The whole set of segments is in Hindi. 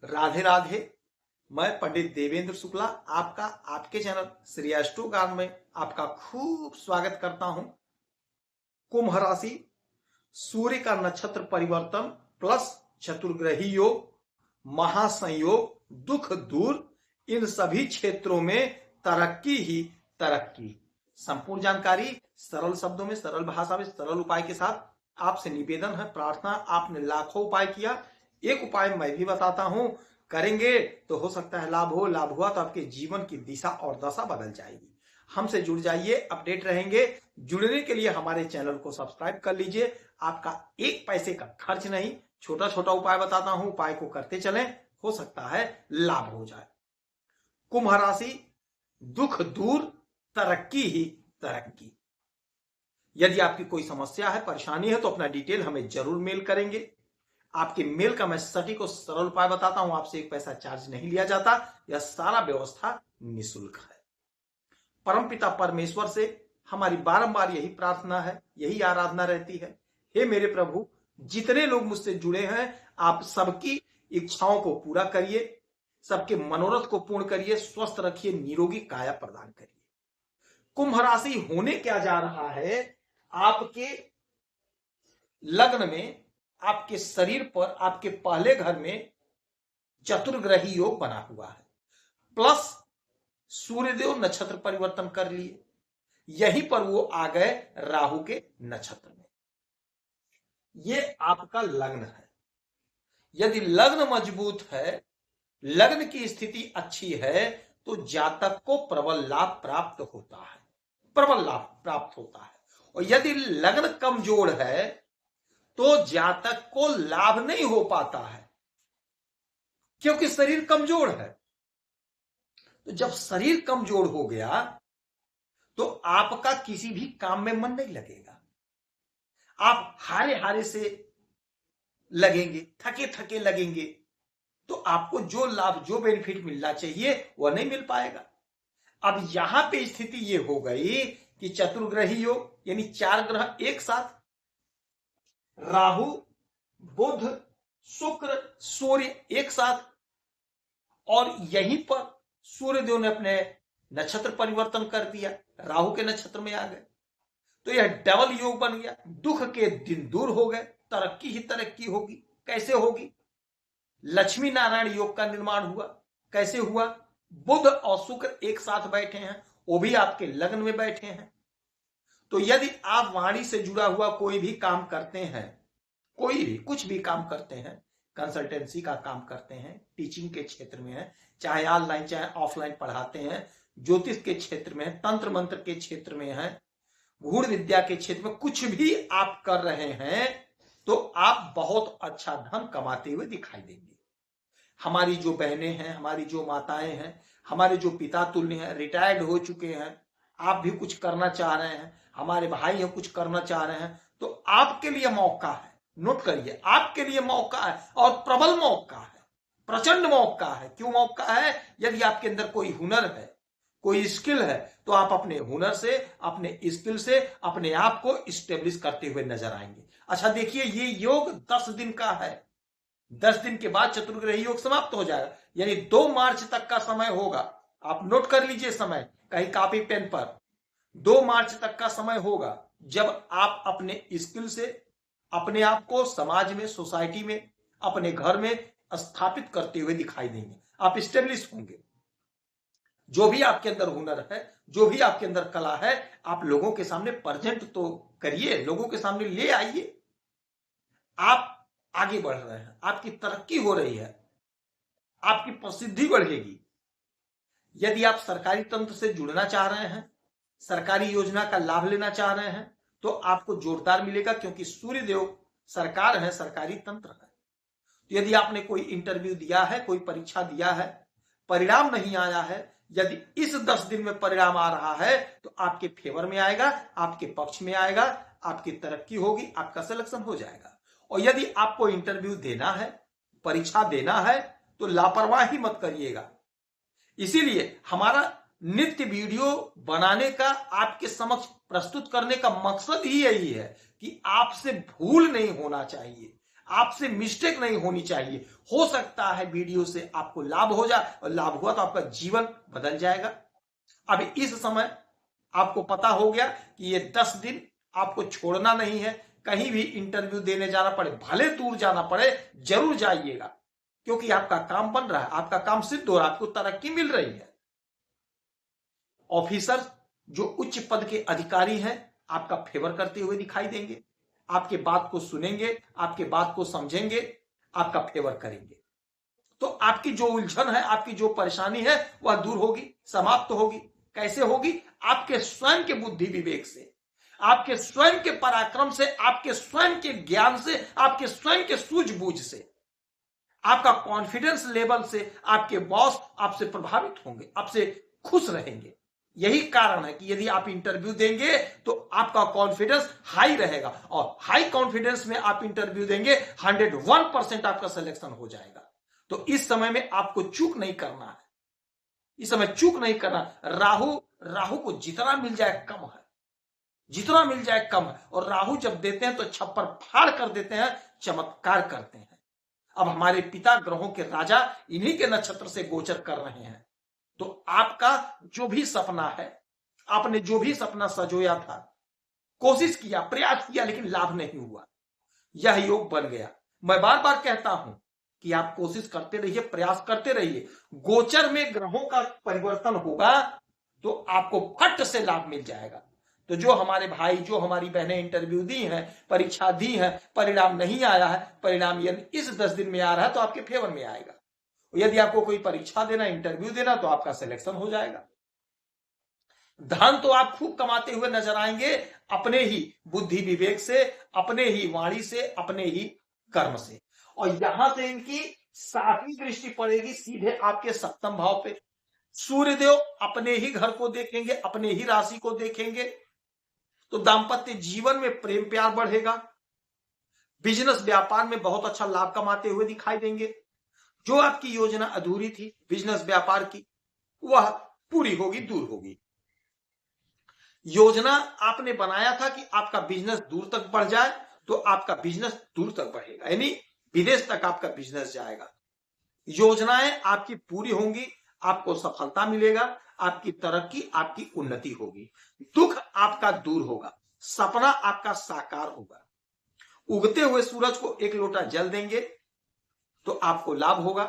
राधे राधे। मैं पंडित देवेंद्र शुक्ला आपका आपके चैनल श्री एस्ट्रो ज्ञान में आपका खूब स्वागत करता हूं। कुंभ राशि, सूर्य का नक्षत्र परिवर्तन प्लस चतुर्ग्रही योग, महासंयोग, दुख दूर, इन सभी क्षेत्रों में तरक्की ही तरक्की। संपूर्ण जानकारी सरल शब्दों में, सरल भाषा में, सरल उपाय के साथ आपसे निवेदन है, प्रार्थना। आपने लाखों उपाय किया, एक उपाय मैं भी बताता हूं, करेंगे तो हो सकता है लाभ हो। लाभ हुआ तो आपके जीवन की दिशा और दशा बदल जाएगी। हमसे जुड़ जाइए, अपडेट रहेंगे। जुड़ने के लिए हमारे चैनल को सब्सक्राइब कर लीजिए। आपका एक पैसे का खर्च नहीं, छोटा छोटा उपाय बताता हूं, उपाय को करते चलें, हो सकता है लाभ हो जाए। कुंभ राशि, दुख दूर, तरक्की ही तरक्की। यदि आपकी कोई समस्या है, परेशानी है, तो अपना डिटेल हमें जरूर मेल करेंगे। आपके मेल का मैं सटीक और सरल उपाय बताता हूं, आपसे एक पैसा चार्ज नहीं लिया जाता। यह सारा व्यवस्था निःशुल्क है। परमपिता परमेश्वर से हमारी बारंबार यही प्रार्थना है, यही आराधना रहती है, हे मेरे प्रभु, जितने लोग मुझसे जुड़े हैं, आप सबकी इच्छाओं को पूरा करिए, सबके मनोरथ को पूर्ण करिए, स्वस्थ रखिए, निरोगी काया प्रदान करिए। कुंभ राशि होने क्या जा रहा है, आपके लग्न में, आपके शरीर पर, आपके पहले घर में चतुर्ग्रही योग बना हुआ है, प्लस सूर्यदेव नक्षत्र परिवर्तन कर लिए, यहीं पर वो आ गए राहु के नक्षत्र में। ये आपका लग्न है। यदि लग्न मजबूत है, लग्न की स्थिति अच्छी है, तो जातक को प्रबल लाभ प्राप्त होता है, प्रबल लाभ प्राप्त होता है। और यदि लग्न कमजोर है तो जातक को लाभ नहीं हो पाता है, क्योंकि शरीर कमजोर है। तो जब शरीर कमजोर हो गया तो आपका किसी भी काम में मन नहीं लगेगा, आप हारे हारे से लगेंगे, थके थके लगेंगे, तो आपको जो लाभ, जो बेनिफिट मिलना चाहिए वह नहीं मिल पाएगा। अब यहां पे स्थिति ये हो गई कि चतुर्ग्रही योग, यानी 4 ग्रह एक साथ, राहु, बुध, शुक्र, सूर्य एक साथ, और यहीं पर सूर्यदेव ने अपने नक्षत्र परिवर्तन कर दिया, राहु के नक्षत्र में आ गए, तो यह डबल योग बन गया। दुख के दिन दूर हो गए, तरक्की ही तरक्की होगी। कैसे होगी? लक्ष्मी नारायण योग का निर्माण हुआ। कैसे हुआ? बुध और शुक्र एक साथ बैठे हैं, वो भी आपके लग्न में बैठे हैं। तो यदि आप वाणी से जुड़ा हुआ कोई भी काम करते हैं, कोई भी कुछ भी काम करते हैं, कंसल्टेंसी का काम करते हैं, टीचिंग के क्षेत्र में है, चाहे ऑनलाइन चाहे ऑफलाइन पढ़ाते हैं, ज्योतिष के क्षेत्र में है, तंत्र मंत्र के क्षेत्र में है, गूढ़ विद्या के क्षेत्र में, कुछ भी आप कर रहे हैं तो आप बहुत अच्छा धन कमाते हुए दिखाई देंगे। हमारी जो बहनें हैं, हमारी जो माताएं हैं, हमारे जो पिता तुल्य हैं, रिटायर्ड हो चुके हैं, आप भी कुछ करना चाह रहे हैं, हमारे भाई हैं कुछ करना चाह रहे हैं, तो आपके लिए मौका है। नोट करिए, आपके लिए मौका है, और प्रबल मौका है, प्रचंड मौका है। क्यों मौका है? यदि आपके अंदर कोई हुनर है, कोई स्किल है, तो आप अपने हुनर से, अपने स्किल से अपने आप को स्टेब्लिश करते हुए नजर आएंगे। अच्छा देखिए, ये योग 10 दिन का है। 10 दिन के बाद चतुर्ग्रही योग समाप्त हो जाएगा, यानी 2 मार्च तक का समय होगा। आप नोट कर लीजिए समय, कहीं कॉपी पेन पर। 2 मार्च तक का समय होगा जब आप अपने स्किल से अपने आप को समाज में, सोसाइटी में, अपने घर में स्थापित करते हुए दिखाई देंगे। आप स्टेब्लिश होंगे। जो भी आपके अंदर हुनर है, जो भी आपके अंदर कला है, आप लोगों के सामने प्रेजेंट तो करिए, लोगों के सामने ले आइए। आप आगे बढ़ रहे हैं, आपकी तरक्की हो रही है, आपकी प्रसिद्धि बढ़ेगी। यदि आप सरकारी तंत्र से जुड़ना चाह रहे हैं, सरकारी योजना का लाभ लेना चाह रहे हैं, तो आपको जोरदार मिलेगा, क्योंकि सूर्यदेव सरकार है, सरकारी तंत्र है। तो यदि आपने कोई इंटरव्यू दिया है, कोई परीक्षा दिया है, परिणाम नहीं आया है, यदि इस 10 दिन में परिणाम आ रहा है तो आपके फेवर में आएगा, आपके पक्ष में आएगा, आपकी तरक्की होगी, आपका सिलेक्शन हो जाएगा। और यदि आपको इंटरव्यू देना है, परीक्षा देना है, तो लापरवाही मत करिएगा। इसीलिए हमारा नित्य वीडियो बनाने का, आपके समक्ष प्रस्तुत करने का मकसद ही यही है कि आपसे भूल नहीं होना चाहिए, आपसे मिस्टेक नहीं होनी चाहिए। हो सकता है वीडियो से आपको लाभ हो जाए, और लाभ हुआ तो आपका जीवन बदल जाएगा। अब इस समय आपको पता हो गया कि ये 10 दिन आपको छोड़ना नहीं है। कहीं भी इंटरव्यू देने जाना पड़े, भले दूर जाना पड़े, जरूर जाइएगा, क्योंकि आपका काम बन रहा है, आपका काम सिद्ध हो रहा है, आपको तरक्की मिल रही है। ऑफिसर जो उच्च पद के अधिकारी हैं आपका फेवर करते हुए दिखाई देंगे, आपके बात को सुनेंगे, आपके बात को समझेंगे, आपका फेवर करेंगे। तो आपकी जो उलझन है, आपकी जो परेशानी है, वह दूर होगी, समाप्त होगी। कैसे होगी? आपके स्वयं के बुद्धि विवेक से, आपके स्वयं के पराक्रम से, आपके स्वयं के ज्ञान से, आपके स्वयं के सूझबूझ से, आपका कॉन्फिडेंस लेवल से आपके बॉस आपसे प्रभावित होंगे, आपसे खुश रहेंगे। यही कारण है कि यदि आप इंटरव्यू देंगे तो आपका कॉन्फिडेंस हाई रहेगा, और हाई कॉन्फिडेंस में आप इंटरव्यू देंगे 101% आपका सिलेक्शन हो जाएगा। तो इस समय में आपको चूक नहीं करना है, इस समय चूक नहीं करना। राहु को जितना मिल जाए कम है, जितना मिल जाए कम है। और राहु जब देते हैं तो छप्पर फाड़ कर देते हैं, चमत्कार करते हैं। अब हमारे पिता ग्रहों के राजा इन्हीं के नक्षत्र से गोचर कर रहे हैं। तो आपका जो भी सपना है, आपने जो भी सपना सजोया था, कोशिश किया, प्रयास किया, लेकिन लाभ नहीं हुआ, यह योग बन गया। मैं बार बार कहता हूं कि आप कोशिश करते रहिए, प्रयास करते रहिए। गोचर में ग्रहों का परिवर्तन होगा तो आपको फट से लाभ मिल जाएगा। तो जो हमारे भाई, जो हमारी बहनें इंटरव्यू दी हैं, परीक्षा दी है, परिणाम नहीं आया है, परिणाम यदि इस 10 दिन में आ रहा है तो आपके फेवर में आएगा। यदि आपको कोई परीक्षा देना, इंटरव्यू देना, तो आपका सिलेक्शन हो जाएगा। धन तो आप खूब कमाते हुए नजर आएंगे, अपने ही बुद्धि विवेक से, अपने ही वाणी से, अपने ही कर्म से। और यहां से इनकी 7वीं दृष्टि पड़ेगी सीधे आपके 7वें भाव पे। सूर्यदेव अपने ही घर को देखेंगे, अपने ही राशि को देखेंगे। तो दाम्पत्य जीवन में प्रेम प्यार बढ़ेगा, बिजनेस व्यापार में बहुत अच्छा लाभ कमाते हुए दिखाई देंगे। जो आपकी योजना अधूरी थी बिजनेस व्यापार की, वह पूरी होगी, दूर होगी। योजना आपने बनाया था कि आपका बिजनेस दूर तक बढ़ जाए, तो आपका बिजनेस दूर तक बढ़ेगा, यानी विदेश तक आपका बिजनेस जाएगा। योजनाएं आपकी पूरी होंगी, आपको सफलता मिलेगा, आपकी तरक्की, आपकी उन्नति होगी। दुख आपका दूर होगा, सपना आपका साकार होगा। उगते हुए सूरज को 1 लोटा जल देंगे तो आपको लाभ होगा।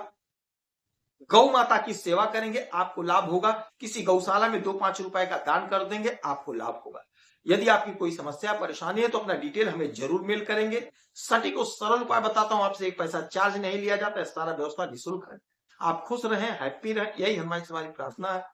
गौ माता की सेवा करेंगे, आपको लाभ होगा। किसी गौशाला में 2-5 रुपए का दान कर देंगे, आपको लाभ होगा। यदि आपकी कोई समस्या परेशानी है तो अपना डिटेल हमें जरूर मेल करेंगे। सटीक और सरल उपाय बताता हूं, आपसे 1 पैसा चार्ज नहीं लिया जाता है, सारा व्यवस्था निःशुल्क है। आप खुश रहें, हैप्पी रहें, यही हमारी प्रार्थना है।